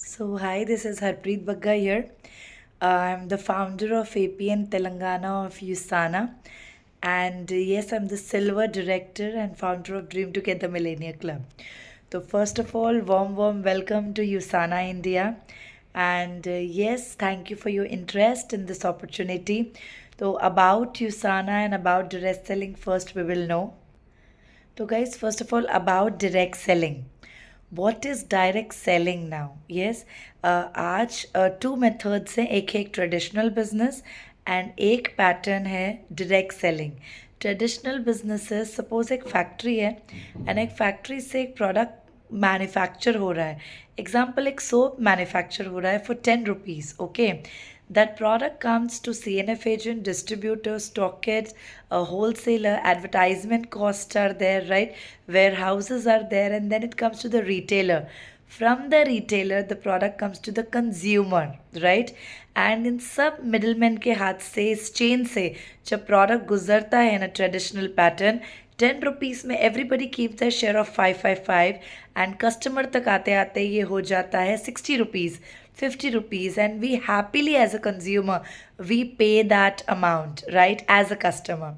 So, hi, this is Harpreet Bagga here. I'm the founder of APN Telangana of USANA. And yes, I'm the silver director and founder of Dream Together Millennia Club. So, first of all, warm welcome to USANA India. And yes, thank you for your interest in this opportunity. So, about USANA and about direct selling, first we will know. So, guys, first of all, about direct selling. What is direct selling now? Yes, आज two methods हैं. एक है traditional business and एक pattern है direct selling. Traditional businesses, suppose एक factory है and एक factory से एक प्रोडक्ट मैन्युफैक्चर हो रहा है. एग्जाम्पल, एक सोप मैन्युफैक्चर हो रहा है for 10 rupees. Okay, that product comes to CNF agent, distributor, stockist, a wholesaler, advertisement costs are there, right? Warehouses are there, and then it comes to the retailer. From the retailer, the product comes to the consumer, right? And in सब middlemen के हाथ से, इस chain से जब product गुजरता है in a traditional pattern, 10 rupees में everybody keeps their share of 555 and customer तक आते आते ये हो जाता है 60 rupees, 50 rupees, and we happily as a consumer we pay that amount, right, as a customer.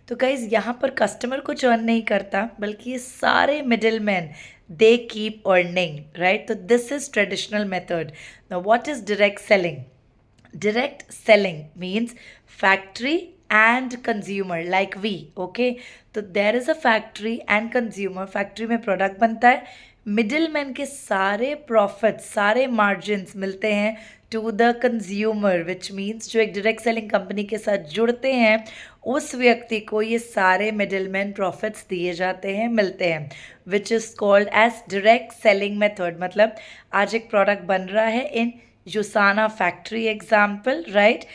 तो गाइज यहाँ पर कस्टमर कुछ अर्न नहीं करता, बल्कि ये सारे middle man they keep earning, right. तो this is traditional method. Now what is direct selling? Direct selling means factory and consumer like we. Okay, तो there is a factory and consumer. factory में product बनता है, middle man के सारे profits, सारे margins मिलते हैं to the consumer, which means जो एक डायरेक्ट सेलिंग कंपनी के साथ जुड़ते हैं उस व्यक्ति को ये सारे मिडिल मैन प्रॉफिट्स दिए जाते हैं, मिलते हैं, which is called as direct selling method. मतलब आज एक प्रोडक्ट बन रहा है in USANA factory example, right?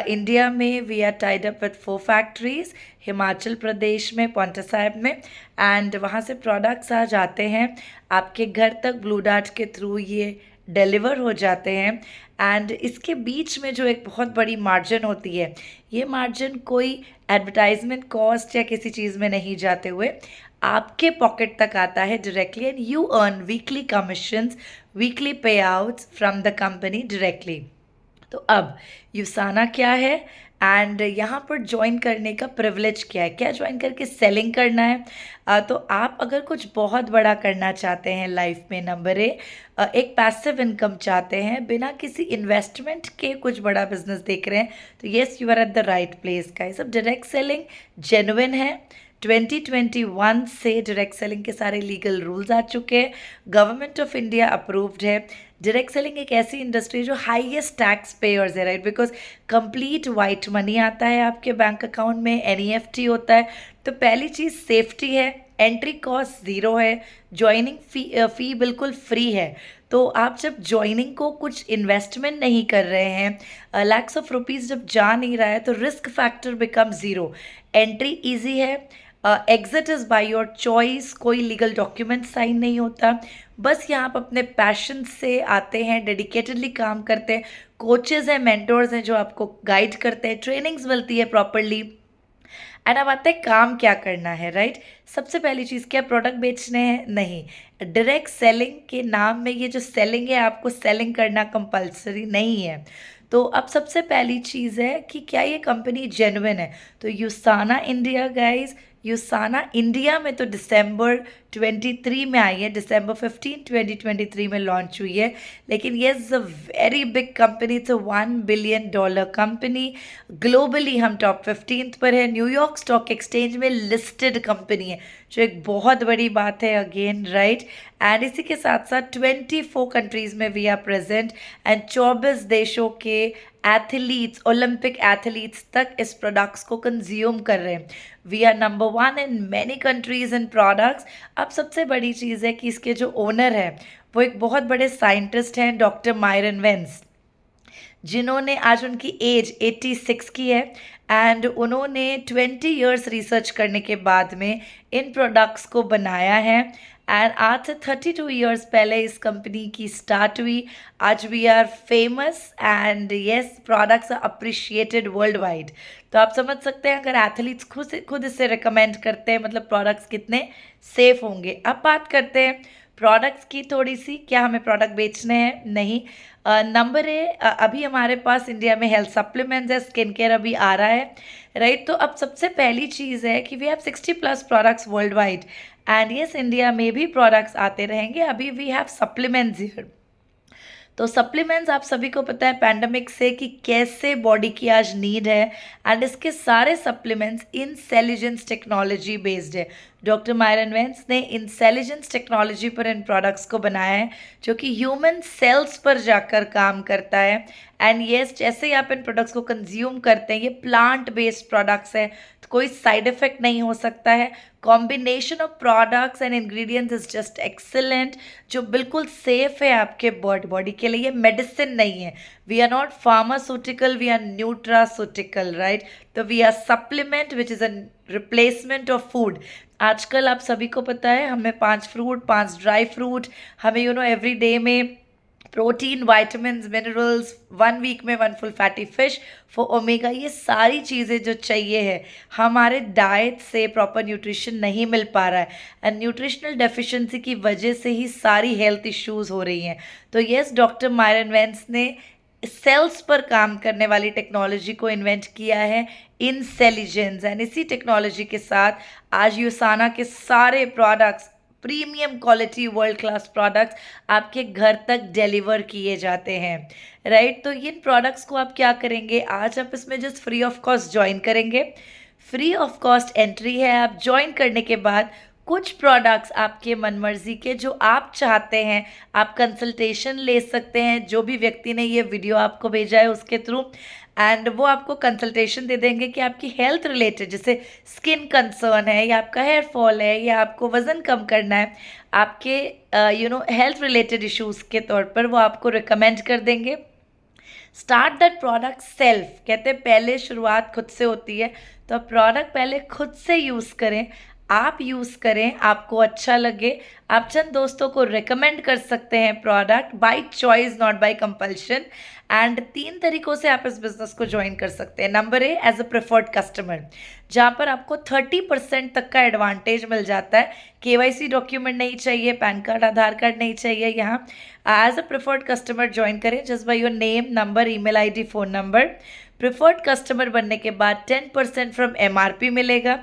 India में we are tied up with 4 factories, Himachal Pradesh में पौंटा साहिब में, एंड वहाँ से प्रोडक्ट्स आ जाते हैं आपके घर तक ब्लू डार्ट के थ्रू, ये डिलीवर हो जाते हैं. एंड इसके बीच में जो एक बहुत बड़ी मार्जिन होती है, ये मार्जिन कोई एडवर्टाइजमेंट कॉस्ट या किसी चीज़ में नहीं जाते हुए आपके पॉकेट तक आता है directly, and you earn weekly commissions, weekly payouts from the company directly. तो अब यूसाना क्या है एंड यहाँ पर ज्वाइन करने का प्रिविलेज क्या है, क्या ज्वाइन करके सेलिंग करना है. तो आप अगर कुछ बहुत बड़ा करना चाहते हैं लाइफ में, नंबर एक पैसिव इनकम चाहते हैं, बिना किसी इन्वेस्टमेंट के कुछ बड़ा बिजनेस देख रहे हैं, तो yes you are at the right place guys. अब डायरेक्ट सेलिंग जेन्युइन है. 2021 से डायरेक्ट सेलिंग के सारे लीगल रूल्स आ चुके हैं, गवर्नमेंट ऑफ इंडिया अप्रूव्ड है. डायरेक्ट सेलिंग एक ऐसी इंडस्ट्री जो हाईएस्ट टैक्स पेयर्स है, right, because complete white money आता है आपके बैंक अकाउंट में, NEFT होता है. तो पहली चीज़ सेफ्टी है, एंट्री कॉस्ट ज़ीरो है, ज्वाइनिंग फ़ी बिल्कुल फ्री है. तो आप जब ज्वाइनिंग को कुछ इन्वेस्टमेंट नहीं कर रहे हैं, लैक्स ऑफ रुपीज़ जब जा नहीं रहा है, तो risk factor become zero. Entry easy है, exit is by your choice, कोई लीगल डॉक्यूमेंट साइन नहीं होता, बस यहाँ आप अपने पैशन से आते हैं, डेडिकेटेडली काम करते हैं, कोचेज़ हैं, मेंटोर्स हैं जो आपको गाइड करते हैं, ट्रेनिंग्स मिलती है प्रॉपरली. एंड अब आता है काम क्या करना है, राइट. सबसे पहली चीज़, क्या प्रोडक्ट बेचने हैं? नहीं. डायरेक्ट सेलिंग के नाम में ये जो सेलिंग है, आपको सेलिंग करना कंपलसरी नहीं है. तो अब सबसे पहली चीज़ है कि क्या ये कंपनी जेन्युइन है. तो यूसाना इंडिया गाइज, यूसाना इंडिया में तो दिसंबर 23 में आई है, दिसंबर 15 2023 में लॉन्च हुई है. लेकिन ये is a very big company, it's a $1 billion company. Globally हम टॉप 15 पर है, न्यूयॉर्क स्टॉक एक्सचेंज में लिस्टेड कंपनी है, जो एक बहुत बड़ी बात है अगेन, राइट. एंड इसी के साथ साथ 24 कंट्रीज़ में वी आर प्रेजेंट, एंड 24 देशों के एथलीट्स, ओलंपिक एथलीट्स तक इस प्रोडक्ट्स को कंज्यूम कर रहे हैं. We are number 1 in many countries in products. अब सबसे बड़ी चीज़ है कि इसके जो ओनर हैं वो एक बहुत बड़े साइंटिस्ट हैं, डॉक्टर मायरन वेंस, जिन्होंने, आज उनकी एज 86 की है, एंड उन्होंने 20 इयर्स रिसर्च करने के बाद में इन प्रोडक्ट्स को बनाया है. एंड आज से 32 इयर्स पहले इस कंपनी की स्टार्ट हुई. आज we are famous and yes, products are appreciated world wide. तो आप समझ सकते हैं अगर एथलीट्स खुद इसे रिकमेंड करते हैं, मतलब प्रोडक्ट्स कितने सेफ होंगे. अब बात करते हैं प्रोडक्ट्स की थोड़ी सी, क्या हमें प्रोडक्ट बेचने हैं? नहीं। नंबर ए, अभी हमारे पास इंडिया में हेल्थ सप्लीमेंट्स है, स्किन केयर अभी आ रहा है, राइट? तो अब सबसे पहली चीज़ है कि we have 60+ products world wide, and yes India में भी प्रोडक्ट्स आते रहेंगे। अभी वी हैव सप्लीमेंट्स हियर। तो सप्लीमेंट्स आप सभी को पता है पैंडमिक से कि कैसे बॉडी की आज नीड है, एंड इसके सारे सप्लीमेंट्स इंटेलिजेंस टेक्नोलॉजी बेस्ड है। डॉक्टर मायरन वेंस ने इंटेलिजेंस टेक्नोलॉजी पर इन प्रोडक्ट्स को बनाया है, जो कि ह्यूमन सेल्स पर जाकर काम करता है। एंड येस, जैसे ही आप इन प्रोडक्ट्स को कंज्यूम करते हैं, ये प्लांट बेस्ड प्रोडक्ट्स है, तो कोई साइड इफेक्ट नहीं हो सकता है। Combination of products and ingredients is just excellent, जो बिल्कुल सेफ है आपके बॉडी के लिए। ये मेडिसिन नहीं है, we are not pharmaceutical, we are nutraceutical, right? तो we are supplement which is a replacement of food. आजकल आप सभी को पता है, हमें 5 फ्रूट, 5 ड्राई फ्रूट, हमें एवरी डे में प्रोटीन, वाइटामिन, मिनरल्स, 1 वीक में 1 full fatty fish for omega, ये सारी चीज़ें जो चाहिए है, हमारे डाइट से प्रॉपर न्यूट्रिशन नहीं मिल पा रहा है, एंड न्यूट्रिशनल डेफिशिएंसी की वजह से ही सारी हेल्थ इश्यूज़ हो रही हैं। तो यस, डॉक्टर मायरन वेंस ने सेल्स पर काम करने वाली टेक्नोलॉजी को इन्वेंट किया है, इंटेलिजेंस, एंड इसी टेक्नोलॉजी के साथ आज यूसाना के सारे products, premium quality world class products आपके घर तक डिलीवर किए जाते हैं, राइट? तो इन प्रोडक्ट्स को आप क्या करेंगे, आज आप इसमें just free of cost join करेंगे। फ्री ऑफ कॉस्ट एंट्री है। आप ज्वाइन करने के बाद कुछ प्रोडक्ट्स आपके मनमर्जी के जो आप चाहते हैं, आप कंसल्टेशन ले सकते हैं, जो भी व्यक्ति ने ये वीडियो आपको भेजा है उसके थ्रू, एंड वो आपको कंसल्टेशन दे देंगे कि आपकी हेल्थ रिलेटेड, जैसे स्किन कंसर्न है, या आपका हेयर फॉल है, या आपको वज़न कम करना है, आपके हेल्थ रिलेटेड इश्यूज़ के तौर पर वो आपको रिकमेंड कर देंगे। स्टार्ट दैट प्रोडक्ट सेल्फ, कहते हैं पहले शुरुआत खुद से होती है, तो आप प्रोडक्ट पहले खुद से यूज़ करें, आप यूज़ करें, आपको अच्छा लगे, आप चंद दोस्तों को रिकमेंड कर सकते हैं product, by choice not by compulsion. And 3 तरीक़ों से आप इस बिज़नेस को ज्वाइन कर सकते हैं। Number A, as a preferred customer, जहाँ पर आपको 30% तक का एडवांटेज मिल जाता है। KYC डॉक्यूमेंट नहीं चाहिए, पैन कार्ड, आधार कार्ड नहीं चाहिए। यहाँ as a preferred customer join करें, just by your name, number, email ID, phone number. Preferred customer बनने के बाद 10% फ्रॉम MRP मिलेगा,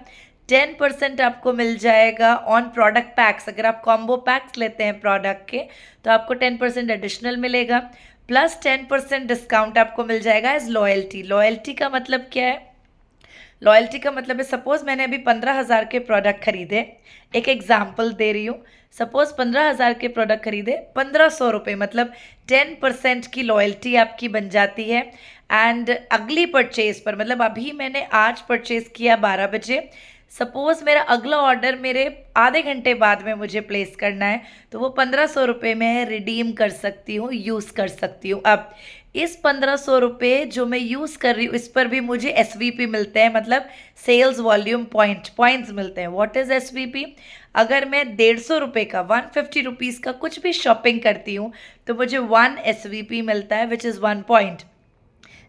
10% आपको मिल जाएगा ऑन प्रोडक्ट पैक्स। अगर आप कॉम्बो पैक्स लेते हैं प्रोडक्ट के, तो आपको 10% एडिशनल मिलेगा, प्लस 10% डिस्काउंट आपको मिल जाएगा एज लॉयल्टी। लॉयल्टी का मतलब क्या है? लॉयल्टी का मतलब है, सपोज़ मैंने अभी 15,000 के प्रोडक्ट खरीदे, एक एग्जाम्पल दे रही हूँ, सपोज़ 15,000 के प्रोडक्ट खरीदे, 1,500 रुपये, मतलब 10% की लॉयल्टी आपकी बन जाती है। एंड अगली परचेज़ पर, मतलब अभी मैंने आज परचेज़ किया 12 बजे, सपोज़ मेरा अगला ऑर्डर मेरे आधे घंटे बाद में मुझे प्लेस करना है, तो वो 1,500 रुपये में रिडीम कर सकती हूँ, यूज़ कर सकती हूँ। अब इस 1,500 रुपये जो मैं यूज़ कर रही हूँ, इस पर भी मुझे SVP मिलते हैं, मतलब सेल्स वॉल्यूम पॉइंट्स मिलते हैं। What is SVP? अगर मैं 150 रुपये का, 150 रुपीज़ का कुछ भी शॉपिंग करती हूँ, तो मुझे 1 SVP मिलता है, विच इज़ 1 पॉइंट।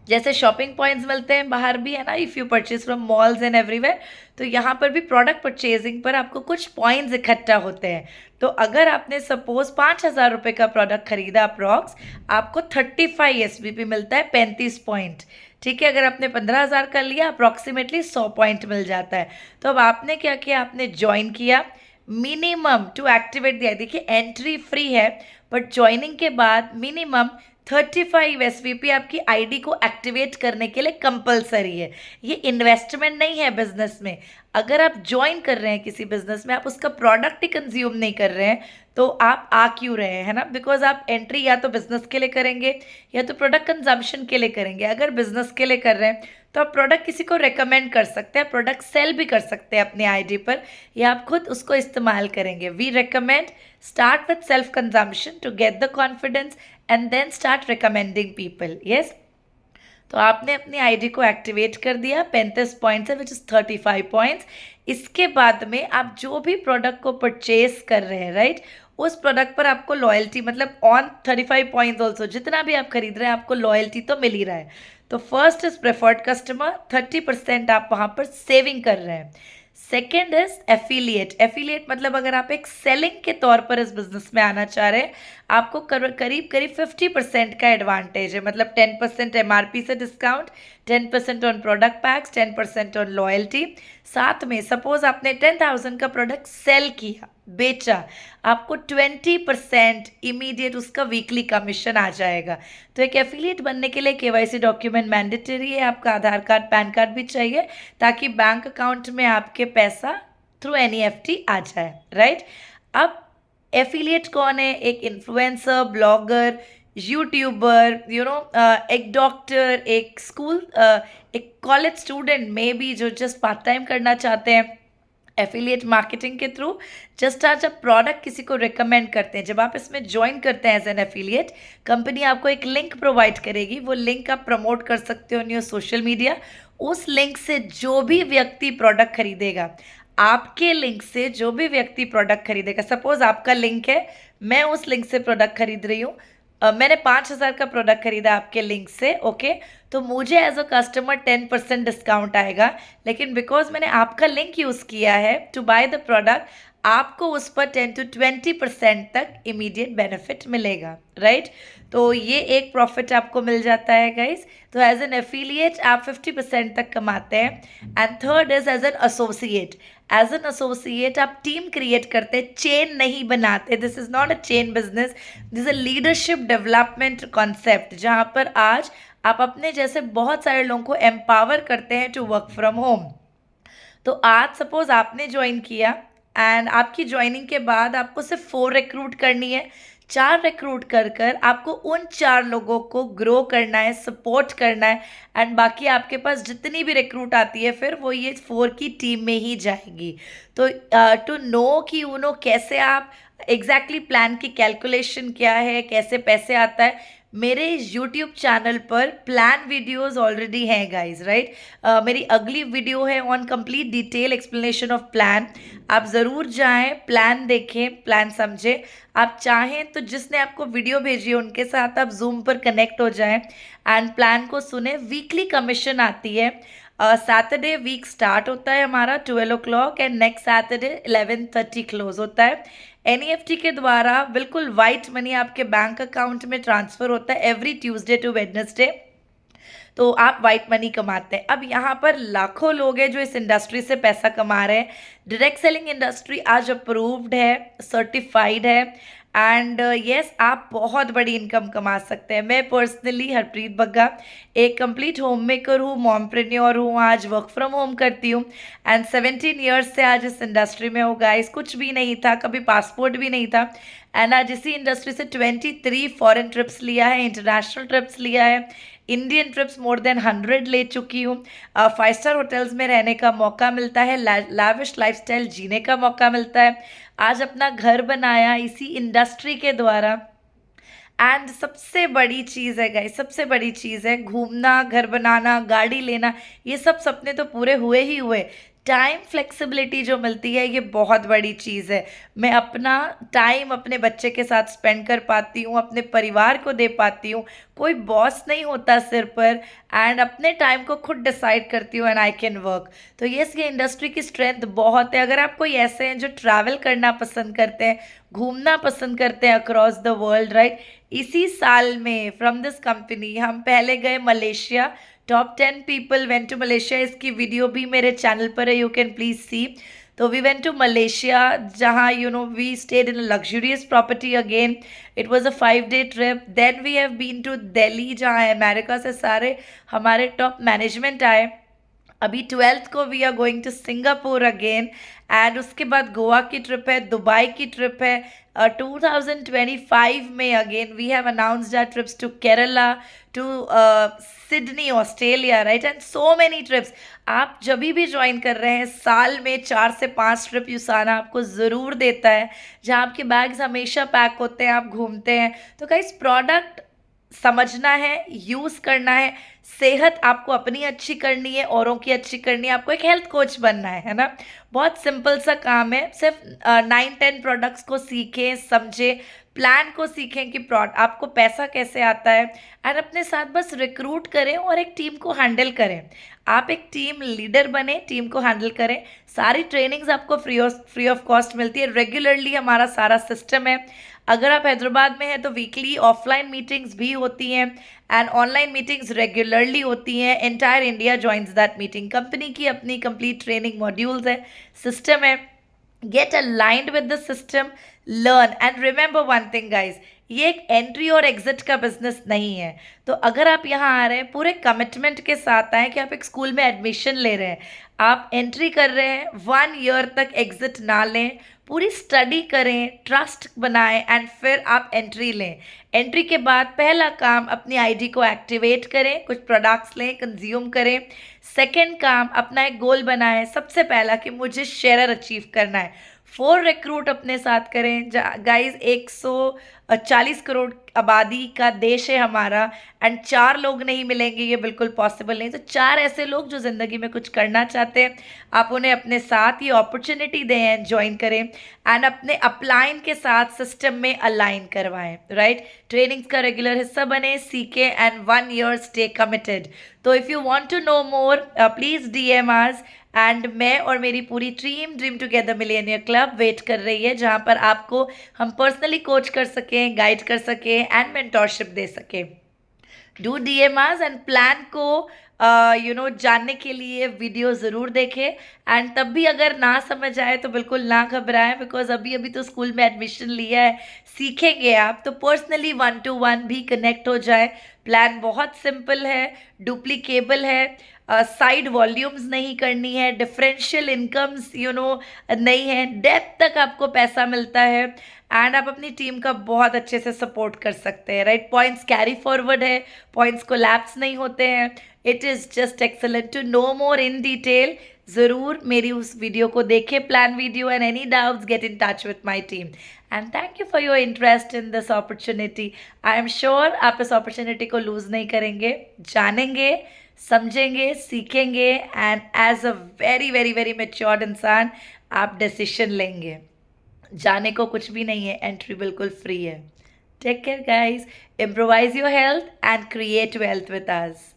जैसे शॉपिंग पॉइंट्स मिलते हैं बाहर भी, है ना, if you purchase from malls and everywhere, तो यहाँ पर भी प्रोडक्ट परचेजिंग पर आपको कुछ पॉइंट्स इकट्ठा होते हैं। तो अगर आपने सपोज 5,000 रुपये का प्रोडक्ट खरीदा अप्रॉक्स, आपको 35 SVP मिलता है, 35 पॉइंट। ठीक है, अगर आपने 15,000 का लिया, अप्रॉक्सीमेटली 100 पॉइंट मिल जाता है। तो अब आपने क्या किया, आपने ज्वाइन किया। मिनिमम टू एक्टिवेट दिया, देखिए एंट्री फ्री है, बट ज्वाइनिंग के बाद मिनिमम 35 SVP आपकी आईडी को एक्टिवेट करने के लिए कंपलसरी है। ये इन्वेस्टमेंट नहीं है बिजनेस में। अगर आप ज्वाइन कर रहे हैं किसी बिजनेस में, आप उसका प्रोडक्ट ही कंज्यूम नहीं कर रहे हैं, तो आप आ क्यों रहे हैं, है ना? बिकॉज आप एंट्री या तो बिजनेस के लिए करेंगे, या तो प्रोडक्ट कंजम्पशन के लिए करेंगे। अगर बिजनेस के लिए कर रहे हैं, तो आप प्रोडक्ट किसी को रेकमेंड कर सकते हैं, प्रोडक्ट सेल भी कर सकते हैं अपने आईडी पर, या आप खुद उसको इस्तेमाल करेंगे। We recommend start with self consumption to get the confidence and then start recommending people. Yes, तो आपने अपनी आईडी को एक्टिवेट कर दिया, 35 पॉइंट्स है, विच इज़ 35 पॉइंट्स। इसके बाद में आप जो भी प्रोडक्ट को परचेज कर रहे हैं, राइट, उस प्रोडक्ट पर आपको लॉयल्टी, मतलब ऑन 35 पॉइंट्स ऑल्सो, जितना भी आप खरीद रहे हैं आपको लॉयल्टी तो मिल ही रहा है। तो फर्स्ट इज प्रेफर्ड कस्टमर, 30% आप वहाँ पर सेविंग कर रहे हैं। Second is affiliate. एफिलिएट मतलब अगर आप एक सेलिंग के तौर पर इस बिजनेस में आना चाह रहे हैं, आपको करीब करीब 50% का एडवांटेज है। मतलब 10% MRP से discount, 10% on product PACS, 10% on loyalty. साथ में सपोज आपने 10,000 का प्रोडक्ट सेल किया, बेचा, आपको 20% इमीडिएट उसका वीकली कमीशन आ जाएगा। तो एक एफिलिएट बनने के लिए KYC डॉक्यूमेंट मैंडेटरी है, आपका आधार कार्ड पैन कार्ड भी चाहिए ताकि बैंक अकाउंट में आपके पैसा थ्रू NEFT आ जाए, राइट। अब एफिलिएट कौन है? एक इन्फ्लुएंसर, ब्लॉगर, यूट्यूबर, एक डॉक्टर, एक स्कूल, एक कॉलेज स्टूडेंट में भी जो जस्ट पार्ट टाइम करना चाहते हैं एफिलिएट मार्केटिंग के थ्रू। जस्ट आज जब प्रोडक्ट किसी को रिकमेंड करते हैं, जब आप इसमें ज्वाइन करते हैं एज एन एफिलिएट, कंपनी आपको एक लिंक प्रोवाइड करेगी। वो लिंक आप प्रमोट कर सकते हो ऑन योर सोशल मीडिया। उस लिंक से जो भी व्यक्ति प्रोडक्ट खरीदेगा, आपके लिंक से जो भी व्यक्ति प्रोडक्ट खरीदेगा, सपोज आपका लिंक है, मैं उस लिंक से प्रोडक्ट खरीद रही हूँ, मैंने 5,000 का प्रोडक्ट खरीदा आपके लिंक से, ओके, तो मुझे एज अ कस्टमर 10% डिस्काउंट आएगा। लेकिन बिकॉज मैंने आपका लिंक यूज़ किया है टू बाय द प्रोडक्ट, आपको उस पर 10 to 20% तक इमीडिएट बेनिफिट मिलेगा, राइट। तो ये एक प्रॉफिट आपको मिल जाता है गाइज। तो एज एन एफिलिएट आप 50% तक कमाते हैं। And third is as an associate. As an associate आप टीम क्रिएट करते, चेन नहीं बनाते। This is not a chain business, this a leadership development concept, जहाँ पर आज आप अपने जैसे बहुत सारे लोगों को एम्पावर करते हैं टू वर्क फ्रॉम होम। तो आज सपोज आपने ज्वाइन किया एंड आपकी ज्वाइनिंग के बाद आपको सिर्फ 4 रिक्रूट करनी है। 4 रिक्रूट कर कर आपको उन 4 लोगों को ग्रो करना है, सपोर्ट करना है, एंड बाकी आपके पास जितनी भी रिक्रूट आती है फिर वो ये 4 की टीम में ही जाएगी। तो टू नो कि कैसे आप एग्जैक्टली प्लान की कैलकुलेशन क्या है, कैसे पैसे आता है, मेरे YouTube चैनल पर प्लान वीडियोस ऑलरेडी हैं गाइस, राइट। मेरी अगली वीडियो है on complete detail explanation of plan. आप ज़रूर जाएं, प्लान देखें, प्लान समझें। आप चाहें तो जिसने आपको वीडियो भेजी है उनके साथ आप जूम पर कनेक्ट हो जाएं एंड प्लान को सुने। वीकली कमीशन आती है। सैटरडे वीक स्टार्ट होता है हमारा 12 o'clock and next Saturday 11:30 close होता है। NEFT के द्वारा बिल्कुल वाइट मनी आपके बैंक अकाउंट में ट्रांसफ़र होता है एवरी ट्यूसडे टू वेडनेसडे। तो आप वाइट मनी कमाते हैं। अब यहाँ पर लाखों लोग हैं जो इस इंडस्ट्री से पैसा कमा रहे हैं। डायरेक्ट सेलिंग इंडस्ट्री आज अप्रूव्ड है, सर्टिफाइड है, एंड येस आप बहुत बड़ी इनकम कमा सकते हैं। मैं पर्सनली हरप्रीत बग्गा एक कंप्लीट होम मेकर हूँ, मॉमप्रेन्योर हूँ, आज वर्क फ्रॉम होम करती हूँ एंड 17 ईयर्स से आज इस इंडस्ट्री में हो। गाइस कुछ भी नहीं था, कभी पासपोर्ट भी नहीं था, एंड आज इसी इंडस्ट्री से 23 फॉरेन ट्रिप्स लिया है, इंटरनेशनल ट्रिप्स लिया है, इंडियन ट्रिप्स मोर देन 100 ले चुकी हूँ। 5 स्टार होटल्स में रहने का मौका मिलता है, लाविश लाइफस्टाइल जीने का मौका मिलता है। आज अपना घर बनाया इसी इंडस्ट्री के द्वारा। एंड सबसे बड़ी चीज़ है गाइस, सबसे बड़ी चीज़ है घूमना, घर बनाना, गाड़ी लेना, ये सब सपने तो पूरे हुए ही हुए। टाइम फ्लेक्सिबिलिटी जो मिलती है ये बहुत बड़ी चीज़ है। मैं अपना टाइम अपने बच्चे के साथ स्पेंड कर पाती हूँ, अपने परिवार को दे पाती हूँ, कोई बॉस नहीं होता सिर पर, एंड अपने टाइम को खुद डिसाइड करती हूँ एंड आई कैन वर्क। तो ये इंडस्ट्री की स्ट्रेंथ बहुत है। अगर आप कोई ऐसे हैं जो ट्रैवल करना पसंद करते हैं, घूमना पसंद करते हैं अक्रॉस द वर्ल्ड, राइट, इसी साल में फ्रॉम दिस कंपनी हम पहले गए Malaysia. Top 10 people went to Malaysia. इसकी वीडियो भी मेरे चैनल पर है, यू कैन प्लीज सी। तो वी वेंट टू मलेशिया, जहाँ we stayed in a luxurious property again. It was a 5-day trip. Then we have been to Delhi, जहाँ America से सारे हमारे टॉप मैनेजमेंट आए। अभी 12th को we are going to Singapore again, and उसके बाद गोवा की ट्रिप है, दुबई की ट्रिप है। 2025 में again we have announced our trips to Kerala, to Sydney Australia, right, and so many trips. आप जब भी ज्वाइन कर रहे हैं, साल में 4 से 5 ट्रिप यूसाना आपको ज़रूर देता है, जहाँ आपके बैग्स हमेशा पैक होते हैं, आप घूमते हैं। तो गाइस प्रोडक्ट समझना है, यूज़ करना है। सेहत आपको अपनी अच्छी करनी है, औरों की अच्छी करनी है, आपको एक हेल्थ कोच बनना है ना। बहुत सिंपल सा काम है, सिर्फ 9-10 प्रोडक्ट्स को सीखें, समझें, प्लान को सीखें कि आपको पैसा कैसे आता है, एंड अपने साथ बस रिक्रूट करें और एक टीम को हैंडल करें। आप एक टीम लीडर बने, टीम को हैंडल करें। सारी ट्रेनिंग्स आपको फ्री ऑफ कॉस्ट मिलती है। रेगुलरली हमारा सारा सिस्टम है। अगर आप हैदराबाद में हैं तो वीकली ऑफलाइन मीटिंग्स भी होती हैं एंड ऑनलाइन मीटिंग्स रेगुलरली होती हैं। Entire India joins that meeting. Company की अपनी कंप्लीट ट्रेनिंग मॉड्यूल्स है, सिस्टम है। Get aligned with the system, learn and remember one thing guys, ये एक एंट्री और एग्जिट का बिजनेस नहीं है। तो अगर आप यहाँ आ रहे हैं पूरे कमिटमेंट के साथ आए कि आप एक स्कूल में एडमिशन ले रहे हैं, आप एंट्री कर रहे हैं, 1 ईयर तक एग्जिट ना लें, पूरी स्टडी करें, ट्रस्ट बनाएं एंड फिर आप एंट्री लें। एंट्री के बाद पहला काम अपनी आईडी को एक्टिवेट करें, कुछ प्रोडक्ट्स लें, कंज्यूम करें। सेकंड काम अपना एक गोल बनाएं, सबसे पहला कि मुझे शेयर अचीव करना है। 4 रिक्रूट अपने साथ करें। गाइस 140 करोड़ आबादी का देश है हमारा एंड 4 लोग नहीं मिलेंगे, ये बिल्कुल पॉसिबल नहीं। तो 4 ऐसे लोग जो ज़िंदगी में कुछ करना चाहते हैं, आप उन्हें अपने साथ ये अपॉर्चुनिटी दें, ज्वाइन करें एंड अपने अपलाइन के साथ सिस्टम में अलाइन करवाएं, राइट। ट्रेनिंग्स का रेगुलर हिस्सा बने, सीखें एंड 1 ईयर स्टे कमिटेड। तो if you want to know more please DM us and मैं और मेरी पूरी टीम dream together millionaire club wait कर रही है, जहाँ पर आपको हम पर्सनली कोच कर सकें, गाइड कर सकें एंड मेंटोरशिप दे सकें। Do DM us and plan को जानने के लिए वीडियो ज़रूर देखें एंड तब भी अगर ना समझ आए तो बिल्कुल ना घबराएं, बिकॉज अभी अभी तो स्कूल में एडमिशन लिया है, सीखेंगे आप तो पर्सनली 1-to-1 भी कनेक्ट हो जाए। प्लान बहुत सिंपल है, डुप्लीकेबल है, साइड वॉल्यूम्स नहीं करनी है, डिफरेंशियल इनकम्स नहीं है, डेप्थ तक आपको पैसा मिलता है एंड आप अपनी टीम का बहुत अच्छे से सपोर्ट कर सकते हैं, राइट। पॉइंट्स कैरी फॉरवर्ड है, पॉइंट्स कोलैप्स नहीं होते हैं। It is just excellent. To know more in detail ज़रूर मेरी उस वीडियो को देखें, plan video, and any doubts get in touch with my team. And thank you for your interest in this opportunity. I am sure आप इस opportunity को loose नहीं करेंगे, जानेंगे, समझेंगे, सीखेंगे and as a very very very matured इंसान आप डिसीजन लेंगे। जाने को कुछ भी नहीं है, एंट्री बिल्कुल फ्री है। Take care guys, improvise your health and create wealth with us.